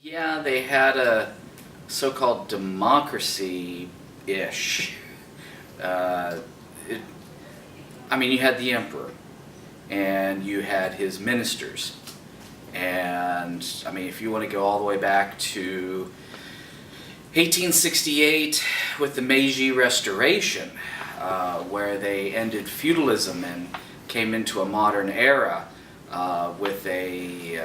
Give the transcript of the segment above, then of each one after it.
Yeah, they had a so-called democracy-ish. Uh, it, I mean, you had the emperor, and you had his ministers. And, I mean, if you want to go all the way back to 1868 with the Meiji Restoration, where they ended feudalism and came into a modern era with a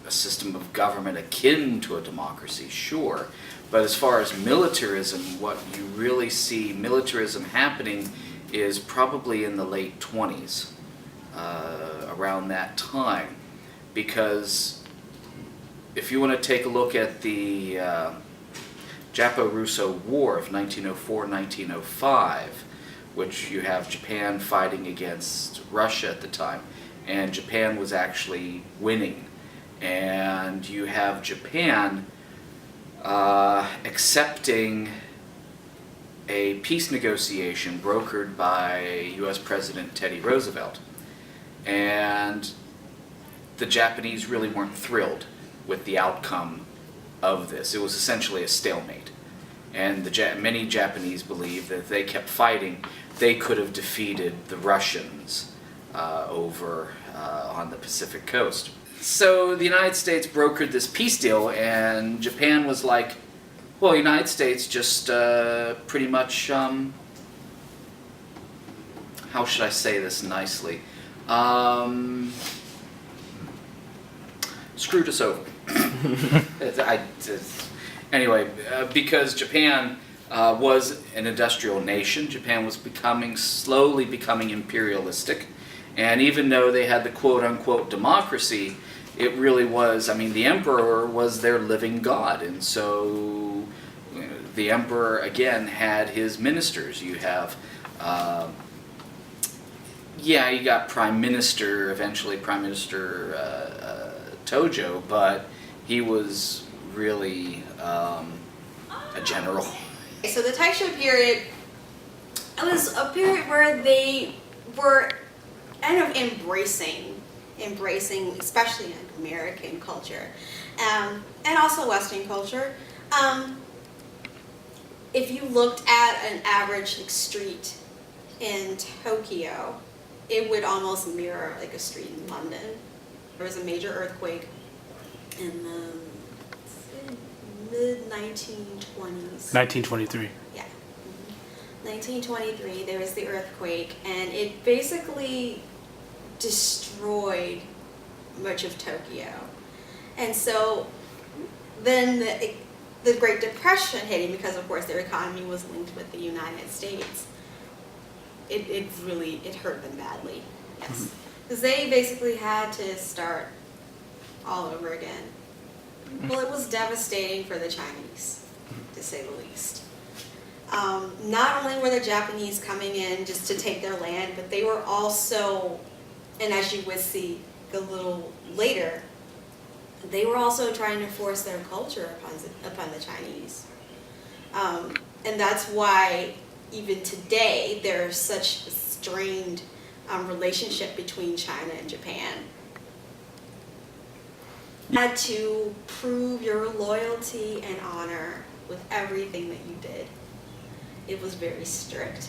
system of government akin to a democracy, sure. But as far as militarism, what you really see militarism happening is probably in the late 20s, around that time. Because if you want to take a look at the Japo-Russo War of 1904-1905, which you have Japan fighting against Russia at the time, and Japan was actually winning. And you have Japan accepting a peace negotiation brokered by U.S. President Teddy Roosevelt. And the Japanese really weren't thrilled with the outcome of this. It was essentially a stalemate. And many Japanese believe that if they kept fighting, they could have defeated the Russians over on the Pacific coast. So the United States brokered this peace deal, and Japan was like, well, the United States just pretty much, how should I say this nicely, screwed us over. Anyway, because Japan was an industrial nation, Japan was slowly becoming imperialistic, and even though they had the quote-unquote democracy, it really was, I mean, the emperor was their living god, and so the emperor, again, had his ministers. You have, you got Prime Minister, eventually Prime Minister Tojo, but he was really a general. So the Taisho period, it was a period where they were kind of embracing especially American culture, and also Western culture. If you looked at an average street in Tokyo, it would almost mirror like a street in London. There was a major earthquake in the mid-1920s. 1923. Yeah. 1923, there was the earthquake, and it basically destroyed much of Tokyo. And so then the Great Depression hitting, because of course their economy was linked with the United States, it hurt them badly. Yes. Because they basically had to start all over again. Well, it was devastating for the Chinese, to say the least. Not only were the Japanese coming in just to take their land, but they were also, and as you would see a little later, they were also trying to force their culture upon the Chinese. And that's why even today there's such a strained relationship between China and Japan. You had to prove your loyalty and honor with everything that you did. It was very strict.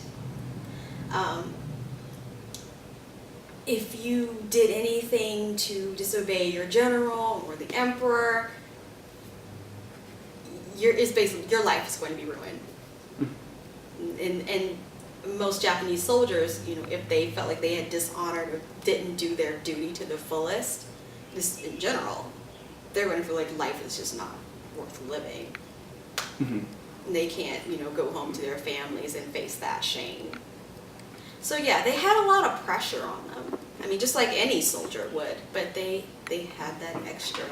If you did anything to disobey your general or the emperor, your life is going to be ruined. And most Japanese soldiers, if they felt like they had dishonored or didn't do their duty to the fullest, just in general, they're going to feel like life is just not worth living. And they can't, go home to their families and face that shame. So yeah, they had a lot of pressure on them. I mean, just like any soldier would, but they had that extra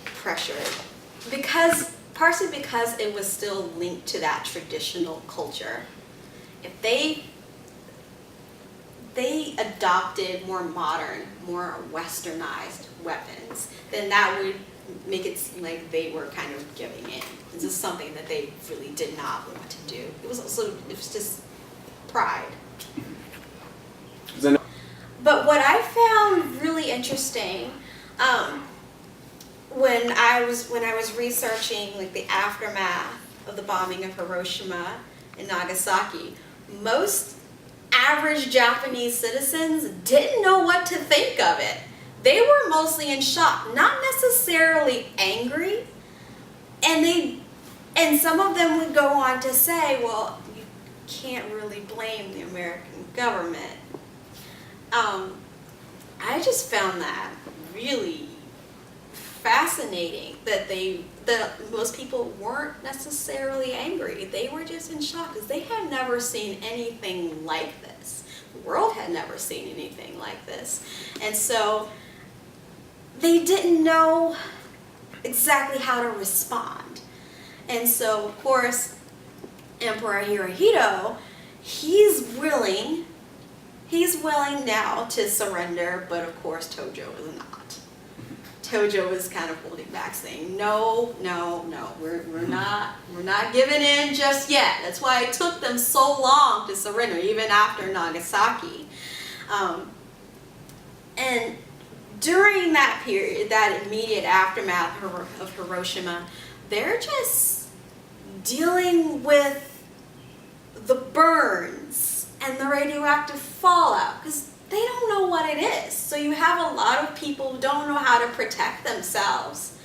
pressure partially because it was still linked to that traditional culture. If they adopted more modern, more westernized weapons, then that would make it seem like they were kind of giving in. This is something that they really did not want to do. It was just pride. But what I found really interesting when I was researching like the aftermath of the bombing of Hiroshima and Nagasaki, most average Japanese citizens didn't know what to think of it. They were mostly in shock, not necessarily angry, and some of them would go on to say, well, you can't really blame the American government. I just found that really fascinating that most people weren't necessarily angry. They were just in shock because they had never seen anything like this. The world had never seen anything like this. And so they didn't know exactly how to respond. And so, of course, Emperor Hirohito, he's willing now to surrender, but of course Tojo is not. Tojo is kind of holding back, saying, no, we're not giving in just yet. That's why it took them so long to surrender, even after Nagasaki. And during that period, that immediate aftermath of Hiroshima, they're just dealing with the burns and the radioactive fallout, because they don't know what it is. So you have a lot of people who don't know how to protect themselves.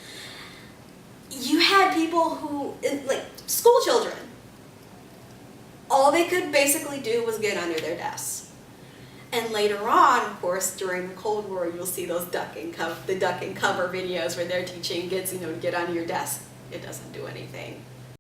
You had people who, like school children, all they could basically do was get under their desks. And later on, of course, during the Cold War, you'll see those duck and cover videos where they're teaching kids, to get under your desk. It doesn't do anything.